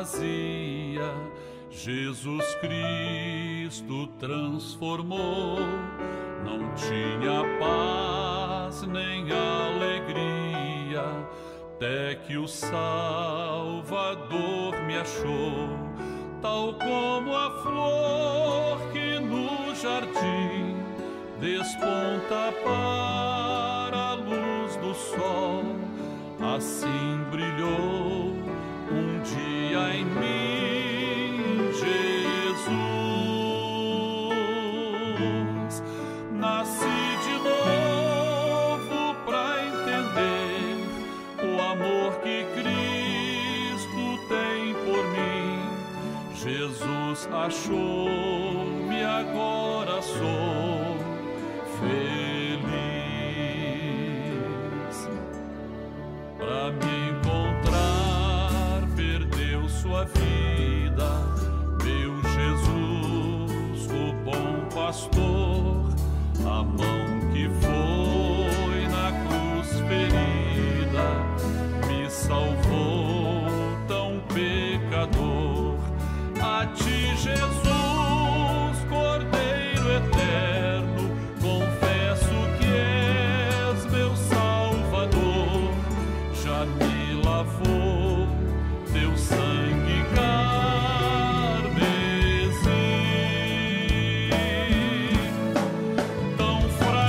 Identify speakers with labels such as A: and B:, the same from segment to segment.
A: vazia, Jesus Cristo transformou. Não tinha paz nem alegria, até que o Salvador me achou. Tal como a flor que no jardim desponta para a luz do sol, assim brilhou um dia em mim Jesus. Nasci de novo para entender o amor que Cristo tem por mim. Jesus achou-me, agora sou feliz. Para me encontrar, perdeu sua vida, meu Jesus, o bom pastor, a mão que foi na cruz ferida, me salvou tão pecador. A ti, Jesus, Cordeiro eterno, confesso que és meu Salvador. Já me lavou teu sangue carmesim. Tão fraco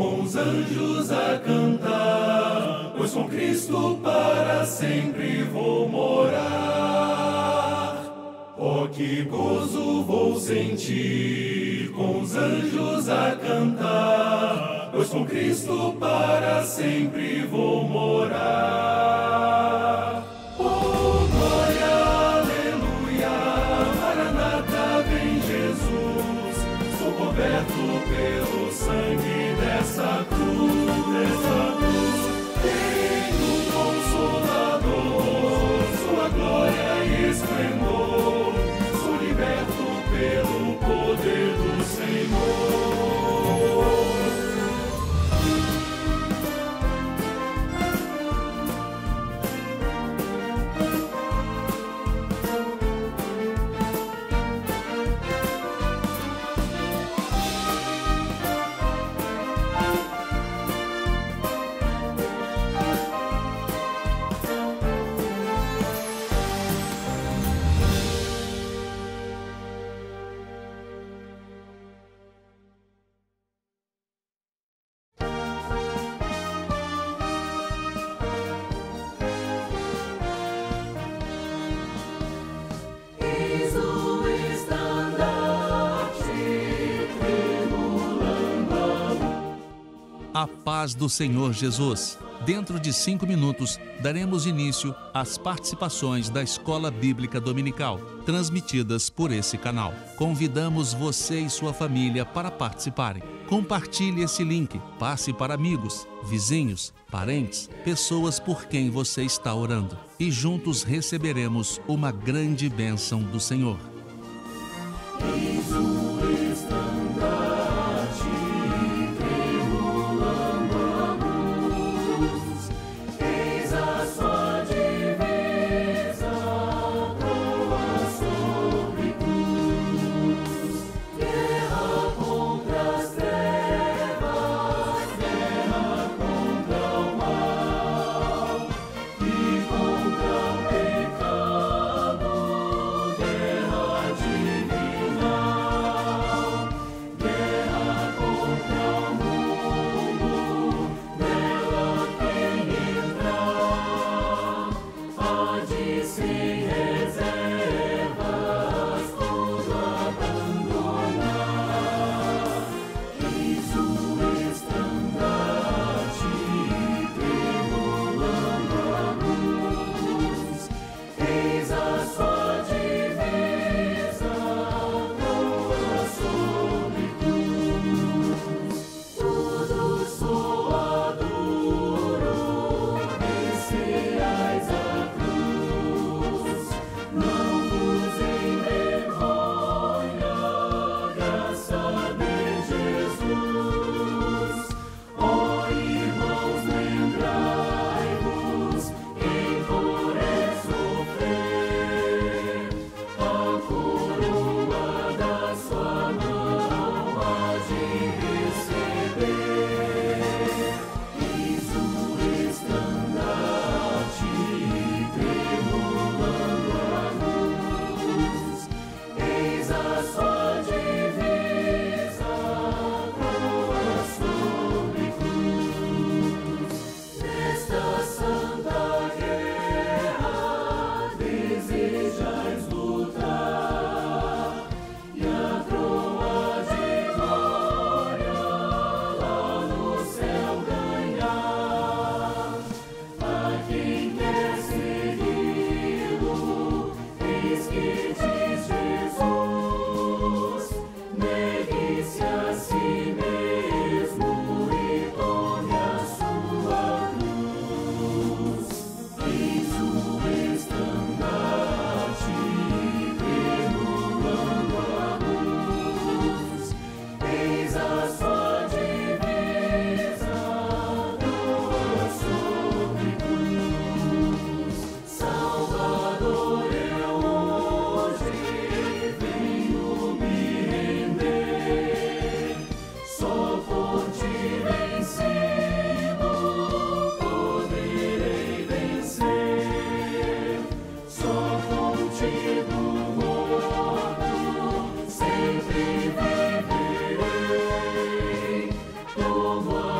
B: com os anjos a cantar, pois com Cristo para sempre vou morar. Oh, que gozo vou sentir com os anjos a cantar, pois com Cristo para sempre vou morar. Oh, glória, aleluia, Maranata, vem Jesus, sou coberto pelo sangue dessa cruz, tenho um Consolador, sua glória e esplendor, sou liberto pelo poder do Senhor.
C: A paz do Senhor Jesus. Dentro de 5 minutos, daremos início às participações da Escola Bíblica Dominical, transmitidas por esse canal. Convidamos você e sua família para participarem. Compartilhe esse link, passe para amigos, vizinhos, parentes, pessoas por quem você está orando. E juntos receberemos uma grande bênção do Senhor.
B: Sempre viverei como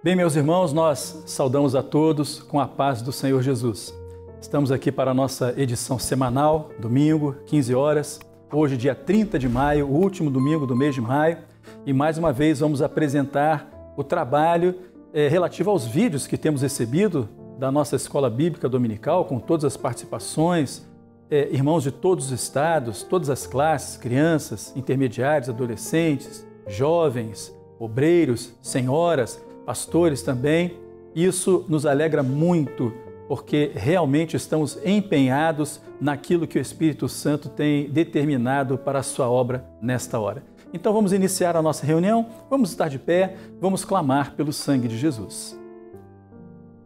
D: Bem, meus irmãos, nós saudamos a todos com a paz do Senhor Jesus. Estamos aqui para a nossa edição semanal, domingo, 15 horas. Hoje, dia 30 de maio, o último domingo do mês de maio. E mais uma vez vamos apresentar o trabalho relativo aos vídeos que temos recebido da nossa Escola Bíblica Dominical, com todas as participações, irmãos de todos os estados, todas as classes, crianças, intermediários, adolescentes, jovens, obreiros, senhoras, pastores também. Isso nos alegra muito, porque realmente estamos empenhados naquilo que o Espírito Santo tem determinado para a sua obra nesta hora. Então vamos iniciar a nossa reunião, vamos estar de pé, vamos clamar pelo sangue de Jesus.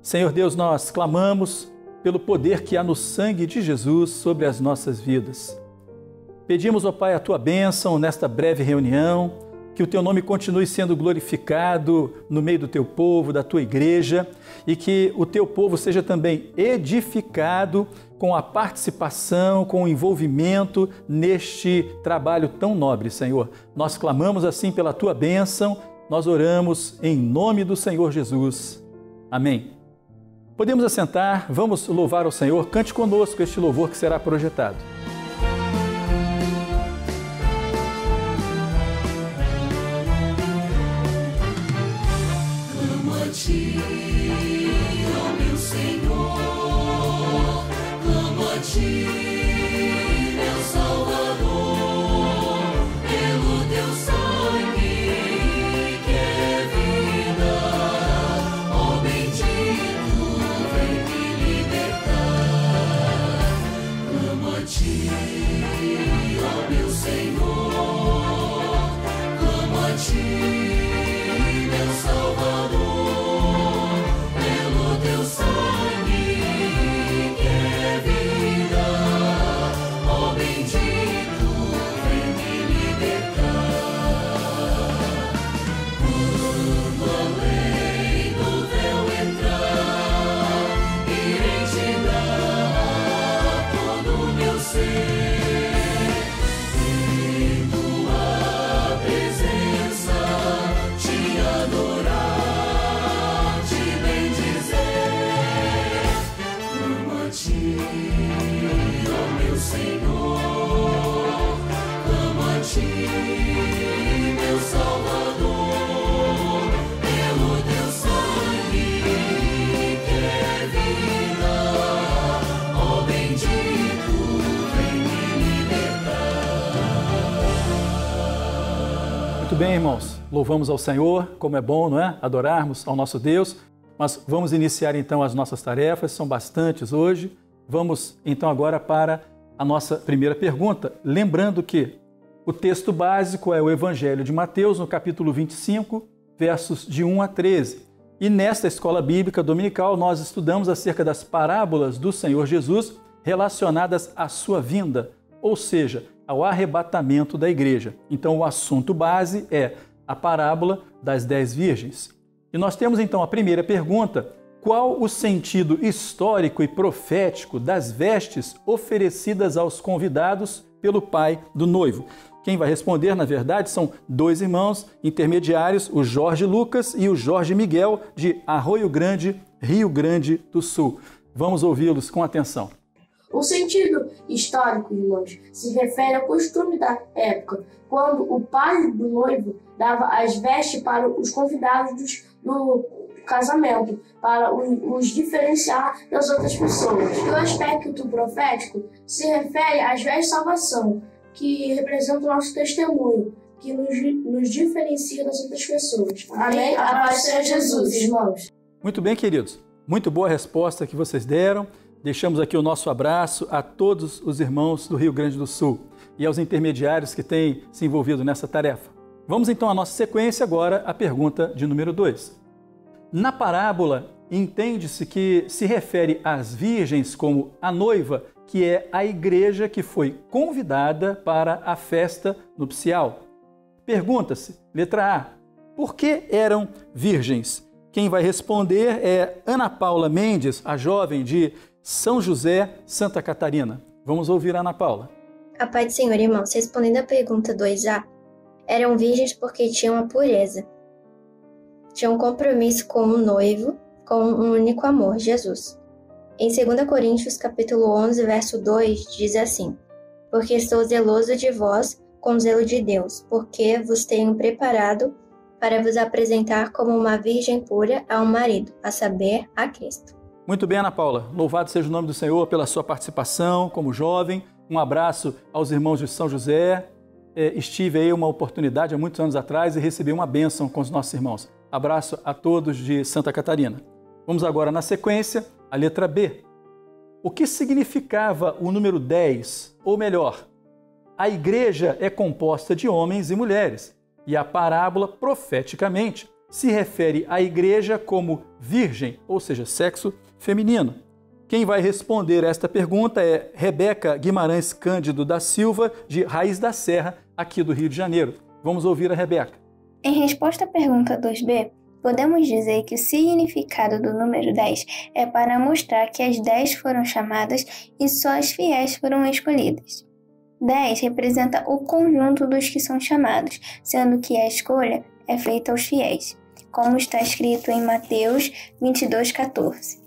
D: Senhor Deus, nós clamamos pelo poder que há no sangue de Jesus sobre as nossas vidas. Pedimos, ó Pai, a Tua bênção nesta breve reunião, que o Teu nome continue sendo glorificado no meio do Teu povo, da Tua igreja, e que o Teu povo seja também edificado com a participação, com o envolvimento neste trabalho tão nobre, Senhor. Nós clamamos assim pela Tua bênção, nós oramos em nome do Senhor Jesus. Amém. Podemos assentar, vamos louvar ao Senhor, cante conosco este louvor que será projetado.
B: Ó meu Senhor, clamo a Ti, meu Salvador, pelo Teu sangue que é vida, ó bendito, vem me libertar. Clamo a Ti, ó meu Senhor, clamo a Ti, meu Salvador.
D: Muito bem, irmãos, louvamos ao Senhor, como é bom, não é? Adorarmos ao nosso Deus, mas vamos iniciar então as nossas tarefas, são bastantes hoje. Vamos então agora para a nossa primeira pergunta, lembrando que o texto básico é o Evangelho de Mateus, no capítulo 25, versos de 1 a 13. E nesta escola bíblica dominical nós estudamos acerca das parábolas do Senhor Jesus relacionadas à sua vinda, ou seja, ao arrebatamento da igreja. Então o assunto base é a parábola das 10 virgens. E nós temos então a primeira pergunta: qual o sentido histórico e profético das vestes oferecidas aos convidados pelo pai do noivo? Quem vai responder, na verdade, são dois irmãos intermediários, o Jorge Lucas e o Jorge Miguel, de Arroio Grande, Rio Grande do Sul. Vamos ouvi-los com atenção.
E: O sentido histórico, irmãos, se refere ao costume da época, quando o pai do noivo dava as vestes para os convidados do casamento, para os diferenciar das outras pessoas. E o aspecto profético se refere às vestes de salvação, que representam o nosso testemunho, que nos diferencia das outras pessoas. Amém? A paz seja Jesus, irmãos.
D: Muito bem, queridos. Muito boa resposta que vocês deram. Deixamos aqui o nosso abraço a todos os irmãos do Rio Grande do Sul e aos intermediários que têm se envolvido nessa tarefa. Vamos então à nossa sequência agora, a pergunta de número 2. Na parábola, entende-se que se refere às virgens como a noiva, que é a igreja que foi convidada para a festa nupcial. Pergunta-se, letra A, por que eram virgens? Quem vai responder é Ana Paula Mendes, a jovem de São José, Santa Catarina. Vamos ouvir a Ana Paula.
F: A paz do Senhor, irmãos, respondendo à pergunta 2A, eram virgens porque tinham a pureza. tinha um compromisso com o noivo, com um único amor, Jesus. Em 2 Coríntios, capítulo 11, verso 2, diz assim: Porque estou zeloso de vós com zelo de Deus, porque vos tenho preparado para vos apresentar como uma virgem pura a um marido, a saber, a Cristo.
D: Muito bem, Ana Paula. Louvado seja o nome do Senhor pela sua participação como jovem. Um abraço aos irmãos de São José. Estive aí uma oportunidade há muitos anos atrás e recebi uma bênção com os nossos irmãos. Abraço a todos de Santa Catarina. Vamos agora na sequência, a letra B. O que significava o número 10? Ou melhor, a igreja é composta de homens e mulheres e a parábola, profeticamente, se refere à igreja como virgem, ou seja, sexo feminino. Quem vai responder esta pergunta é Rebeca Guimarães Cândido da Silva, de Raiz da Serra, aqui do Rio de Janeiro. Vamos ouvir a Rebeca.
G: Em resposta à pergunta 2B, podemos dizer que o significado do número 10 é para mostrar que as 10 foram chamadas e só as fiéis foram escolhidas. 10 representa o conjunto dos que são chamados, sendo que a escolha é feita aos fiéis, como está escrito em Mateus 22,14.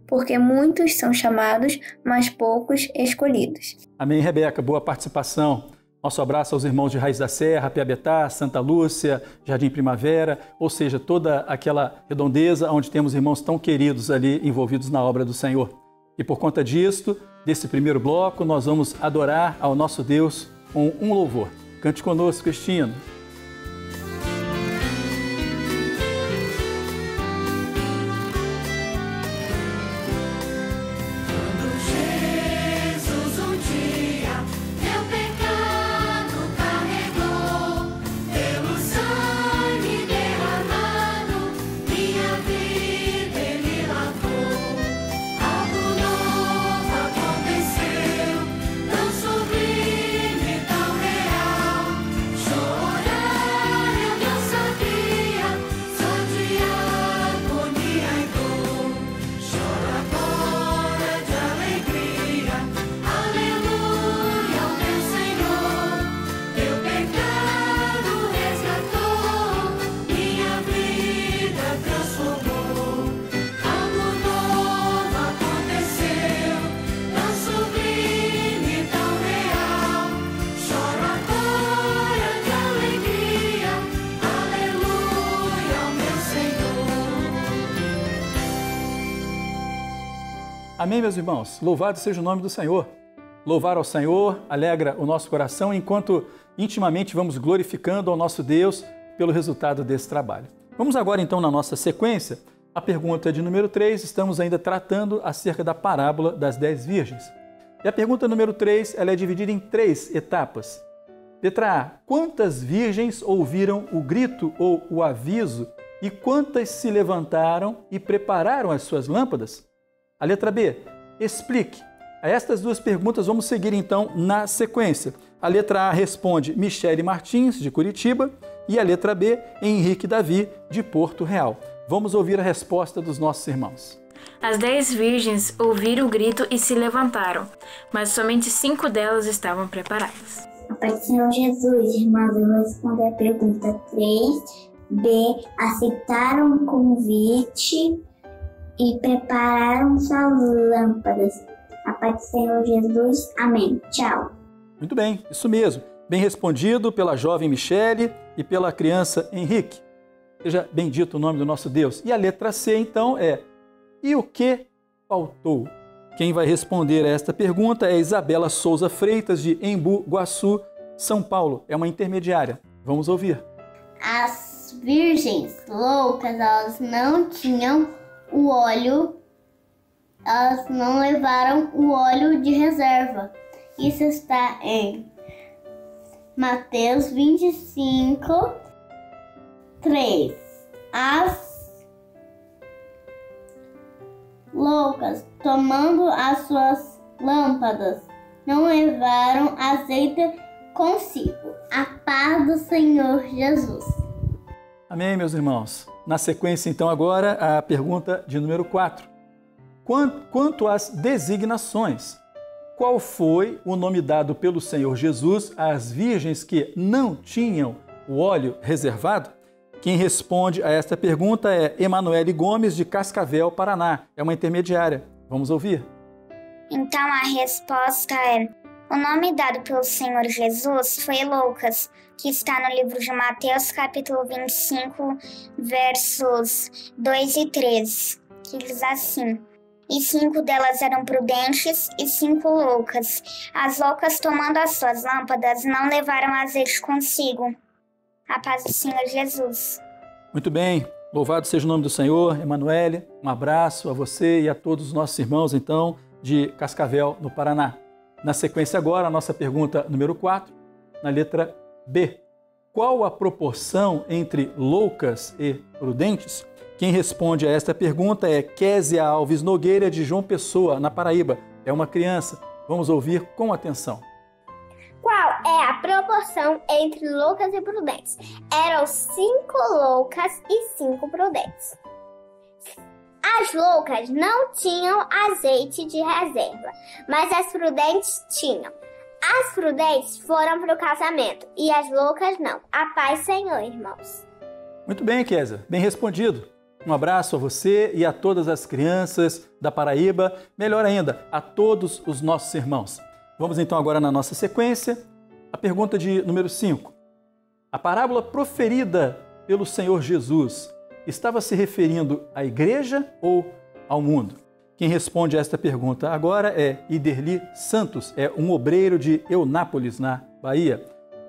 G: Porque muitos são chamados, mas poucos escolhidos.
D: Amém, Rebeca. Boa participação. Nosso abraço aos irmãos de Raiz da Serra, Piabetá, Santa Lúcia, Jardim Primavera, ou seja, toda aquela redondeza onde temos irmãos tão queridos ali envolvidos na obra do Senhor. E por conta disto, desse primeiro bloco, nós vamos adorar ao nosso Deus com um louvor. Cante conosco, Cristino. Amém, meus irmãos? Louvado seja o nome do Senhor. Louvar ao Senhor alegra o nosso coração enquanto intimamente vamos glorificando ao nosso Deus pelo resultado desse trabalho. Vamos agora então na nossa sequência. A pergunta de número 3, estamos ainda tratando acerca da parábola das 10 virgens. E a pergunta número 3, ela é dividida em 3 etapas. Letra A, quantas virgens ouviram o grito ou o aviso e quantas se levantaram e prepararam as suas lâmpadas? A letra B, explique. A estas duas perguntas vamos seguir então na sequência. A letra A responde Michele Martins, de Curitiba, e a letra B, Henrique Davi, de Porto Real. Vamos ouvir a resposta dos nossos irmãos.
H: As 10 virgens ouviram o grito e se levantaram, mas somente 5 delas estavam preparadas.
I: A Pai do Senhor Jesus, irmãos, eu vou responder a pergunta 3. B, aceitaram o convite e prepararam suas lâmpadas. A paz do Senhor Jesus. Amém. Tchau.
D: Muito bem, isso mesmo. Bem respondido pela jovem Michele e pela criança Henrique. Seja bendito o nome do nosso Deus. E a letra C, então, é e o que faltou? Quem vai responder a esta pergunta é Isabela Souza Freitas, de Embu, Guaçu, São Paulo. É uma intermediária. Vamos ouvir.
J: As virgens loucas, elas não tinham o óleo, elas não levaram o óleo de reserva. Isso está em Mateus 25, 3. As loucas, tomando as suas lâmpadas, não levaram azeite consigo. A paz do Senhor Jesus.
D: Amém, meus irmãos. Na sequência, então, agora, a pergunta de número 4. Quanto às designações, qual foi o nome dado pelo Senhor Jesus às virgens que não tinham o óleo reservado? Quem responde a esta pergunta é Emanuele Gomes, de Cascavel, Paraná. É uma intermediária. Vamos ouvir.
I: Então a resposta é: o nome dado pelo Senhor Jesus foi Loucas, que está no livro de Mateus, capítulo 25, versos 2 e 3, que diz assim: E 5 delas eram prudentes e 5 loucas. As loucas, tomando as suas lâmpadas, não levaram azeite consigo. A paz do Senhor Jesus.
D: Muito bem. Louvado seja o nome do Senhor. Emanuele, um abraço a você e a todos os nossos irmãos, então, de Cascavel, no Paraná. Na sequência agora, a nossa pergunta número 4, na letra B. Qual a proporção entre loucas e prudentes? Quem responde a esta pergunta é Késia Alves Nogueira, de João Pessoa, na Paraíba. É uma criança. Vamos ouvir com atenção.
J: Qual é a proporção entre loucas e prudentes? Eram 5 loucas e 5 prudentes. As loucas não tinham azeite de reserva, mas as prudentes tinham. As prudentes foram para o casamento e as loucas não. A paz, Senhor, irmãos.
D: Muito bem, Késia. Bem respondido. Um abraço a você e a todas as crianças da Paraíba. Melhor ainda, a todos os nossos irmãos. Vamos então agora na nossa sequência. A pergunta de número 5. A parábola proferida pelo Senhor Jesus estava se referindo à igreja ou ao mundo? Quem responde a esta pergunta agora é Iderli Santos, é um obreiro de Eunápolis, na Bahia.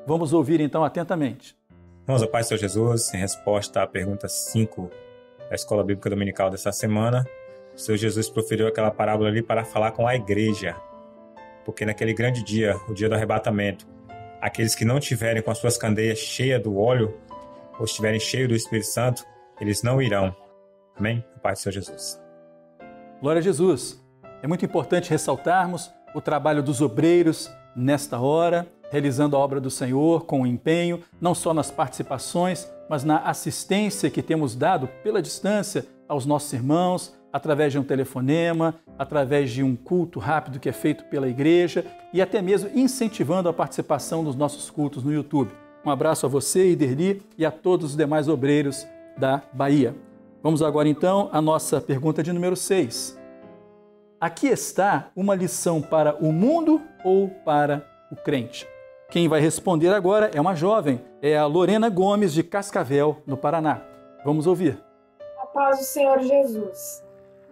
D: Vamos ouvir então atentamente.
K: Irmãos, a paz do Senhor Jesus, em resposta à pergunta 5 da Escola Bíblica Dominical dessa semana, o Senhor Jesus proferiu aquela parábola ali para falar com a igreja, porque naquele grande dia, o dia do arrebatamento, aqueles que não tiverem com as suas candeias cheias do óleo, ou estiverem cheios do Espírito Santo, eles não irão. Amém? A paz do Senhor Jesus.
D: Glória a Jesus. É muito importante ressaltarmos o trabalho dos obreiros nesta hora, realizando a obra do Senhor com empenho, não só nas participações, mas na assistência que temos dado pela distância aos nossos irmãos, através de um telefonema, através de um culto rápido que é feito pela igreja e até mesmo incentivando a participação dos nossos cultos no YouTube. Um abraço a você, Iderli, e a todos os demais obreiros da Bahia. Vamos agora então à nossa pergunta de número 6. Aqui está uma lição para o mundo ou para o crente? Quem vai responder agora é uma jovem, é a Lorena Gomes, de Cascavel, no Paraná. Vamos ouvir.
L: A paz do Senhor Jesus.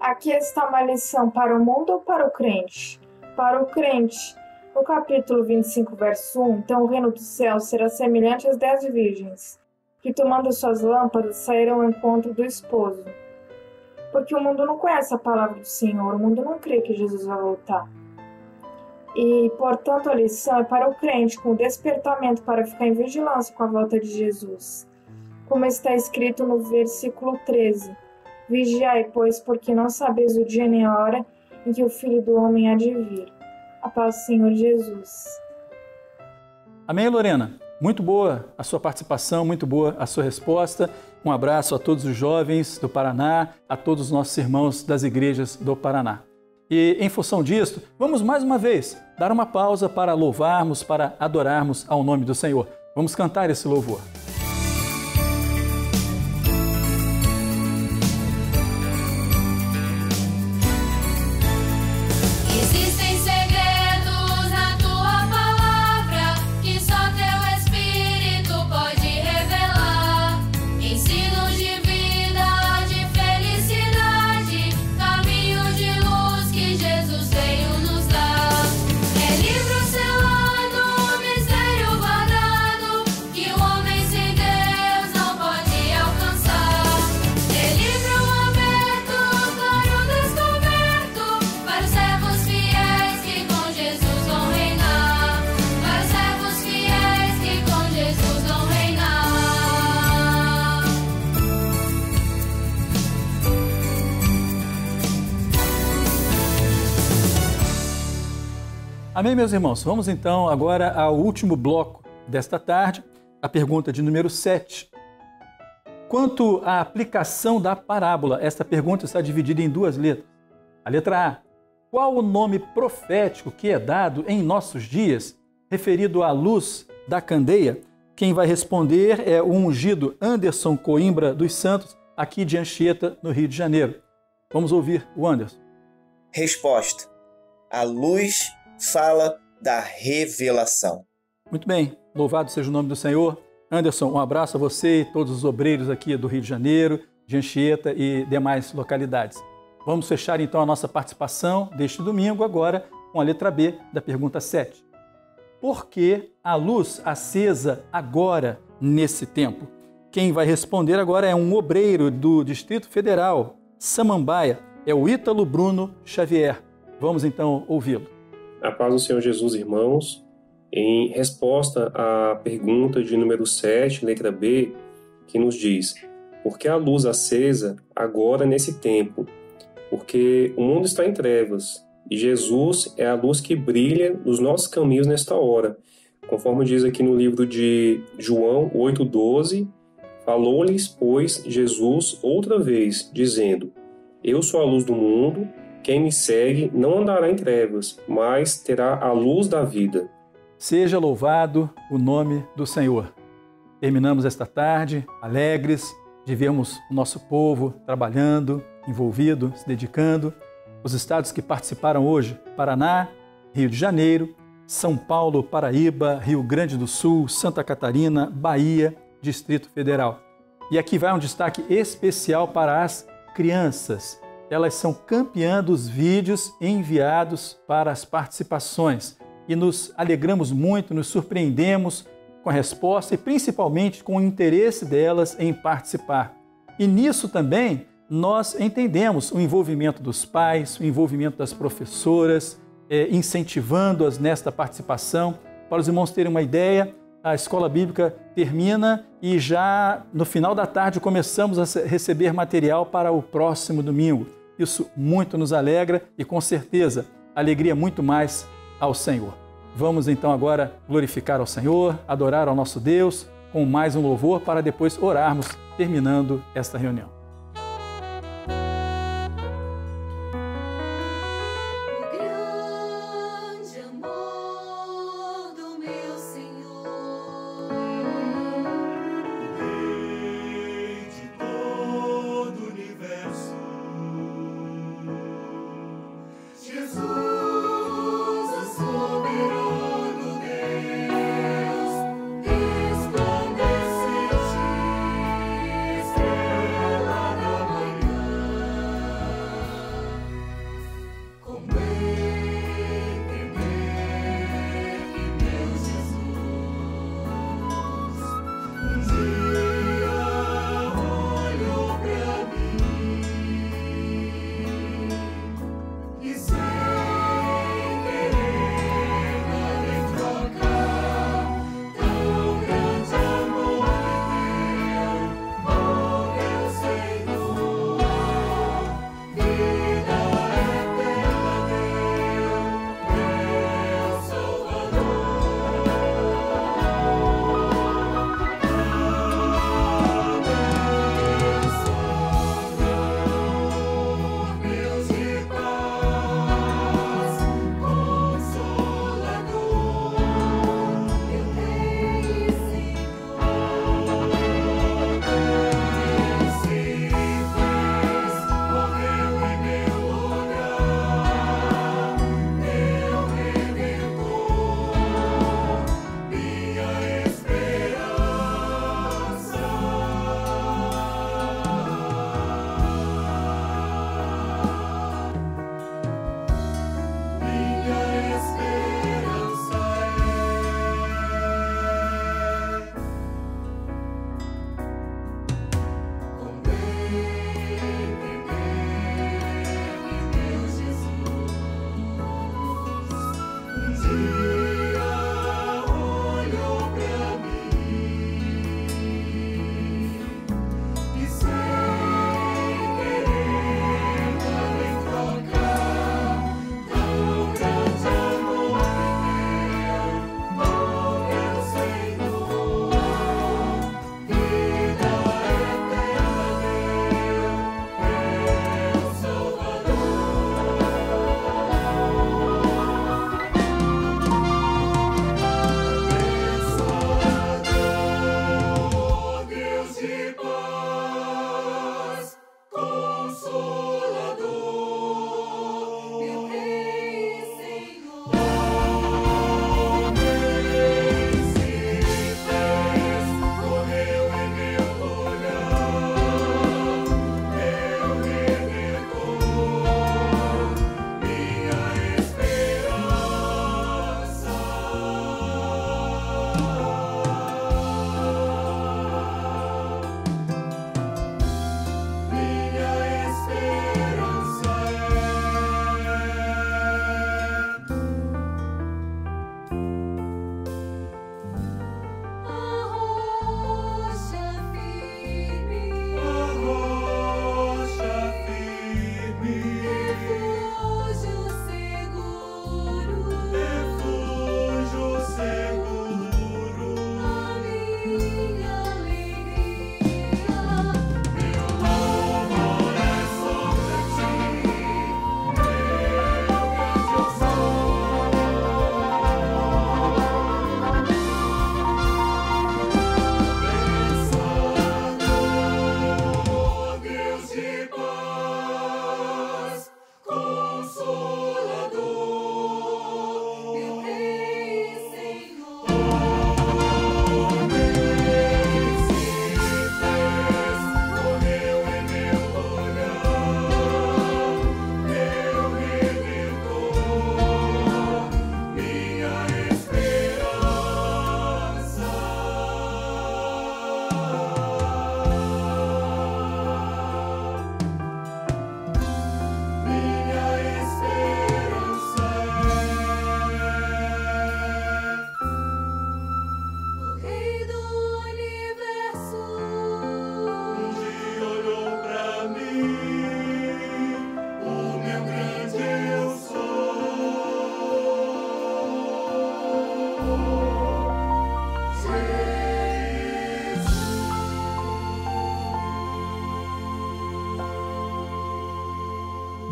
L: Aqui está uma lição para o mundo ou para o crente? Para o crente. No capítulo 25, verso 1, então o reino do céu será semelhante às 10 virgens, que tomando suas lâmpadas saíram ao encontro do esposo. Porque o mundo não conhece a palavra do Senhor, o mundo não crê que Jesus vai voltar. E, portanto, a lição é para o crente, com o despertamento para ficar em vigilância com a volta de Jesus. Como está escrito no versículo 13. Vigiai, pois, porque não sabeis o dia nem a hora em que o Filho do Homem há de vir. A paz do Senhor Jesus.
D: Amém, Lorena? Muito boa a sua participação, muito boa a sua resposta. Um abraço a todos os jovens do Paraná, a todos os nossos irmãos das igrejas do Paraná. E, em função disto, vamos mais uma vez dar uma pausa para louvarmos, para adorarmos ao nome do Senhor. Vamos cantar esse louvor. Amém, meus irmãos? Vamos então agora ao último bloco desta tarde, a pergunta de número 7. Quanto à aplicação da parábola, esta pergunta está dividida em 2 letras. A letra A. Qual o nome profético que é dado em nossos dias, referido à luz da candeia? Quem vai responder é o ungido Anderson Coimbra dos Santos, aqui de Anchieta, no Rio de Janeiro. Vamos ouvir o Anderson.
M: Resposta. A luz fala da revelação.
D: Muito bem, louvado seja o nome do Senhor. Anderson, um abraço a você e todos os obreiros aqui do Rio de Janeiro, de Anchieta e demais localidades. Vamos fechar então a nossa participação deste domingo agora com a letra B da pergunta 7. Por que a luz acesa agora, nesse tempo? Quem vai responder agora é um obreiro do Distrito Federal, Samambaia, é o Ítalo Bruno Xavier. Vamos então ouvi-lo.
N: A paz do Senhor Jesus, irmãos. Em resposta à pergunta de número 7, letra B, que nos diz: por que a luz acesa agora nesse tempo? Porque o mundo está em trevas e Jesus é a luz que brilha nos nossos caminhos nesta hora. Conforme diz aqui no livro de João 8,12, falou-lhes, pois, Jesus outra vez, dizendo: eu sou a luz do mundo, quem me segue não andará em trevas, mas terá a luz da vida.
D: Seja louvado o nome do Senhor. Terminamos esta tarde alegres de vermos o nosso povo trabalhando, envolvido, se dedicando. Os estados que participaram hoje: Paraná, Rio de Janeiro, São Paulo, Paraíba, Rio Grande do Sul, Santa Catarina, Bahia, Distrito Federal. E aqui vai um destaque especial para as crianças. Elas são campeãs dos vídeos enviados para as participações. E nos alegramos muito, nos surpreendemos com a resposta e principalmente com o interesse delas em participar. E nisso também nós entendemos o envolvimento dos pais, o envolvimento das professoras, incentivando-as nesta participação. Para os irmãos terem uma ideia, a escola bíblica termina e já no final da tarde começamos a receber material para o próximo domingo. Isso muito nos alegra e com certeza alegria muito mais ao Senhor. Vamos então agora glorificar ao Senhor, adorar ao nosso Deus com mais um louvor para depois orarmos terminando esta reunião.
B: Resplandece em ti, estrela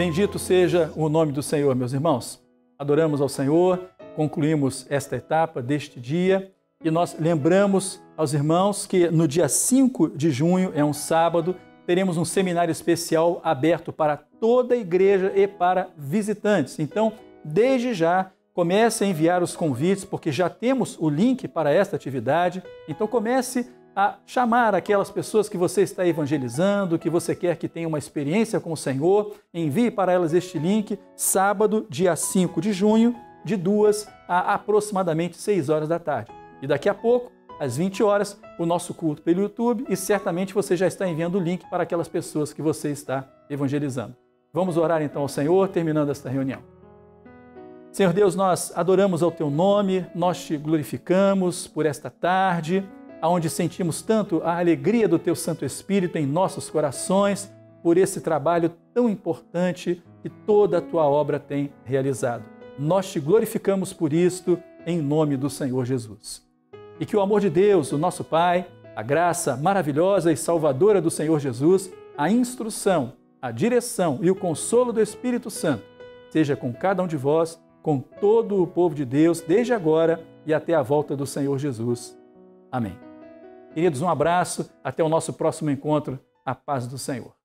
D: Bendito seja o nome do Senhor, meus irmãos. Adoramos ao Senhor, concluímos esta etapa deste dia e nós lembramos aos irmãos que no dia 5 de junho, é um sábado, teremos um seminário especial aberto para toda a igreja e para visitantes. Então, desde já, comece a enviar os convites, porque já temos o link para esta atividade. Então, comece a chamar aquelas pessoas que você está evangelizando, que você quer que tenham uma experiência com o Senhor. Envie para elas este link, sábado, dia 5 de junho, de 2 a aproximadamente 6 horas da tarde. E daqui a pouco, às 20 horas, o nosso culto pelo YouTube e certamente você já está enviando o link para aquelas pessoas que você está evangelizando. Vamos orar então ao Senhor, terminando esta reunião. Senhor Deus, nós adoramos ao Teu nome, nós Te glorificamos por esta tarde, onde sentimos tanto a alegria do Teu Santo Espírito em nossos corações, por esse trabalho tão importante que toda a Tua obra tem realizado. Nós Te glorificamos por isto, em nome do Senhor Jesus. E que o amor de Deus, o nosso Pai, a graça maravilhosa e salvadora do Senhor Jesus, a instrução, a direção e o consolo do Espírito Santo seja com cada um de vós, com todo o povo de Deus, desde agora e até a volta do Senhor Jesus. Amém. Queridos, um abraço, até o nosso próximo encontro. A paz do Senhor.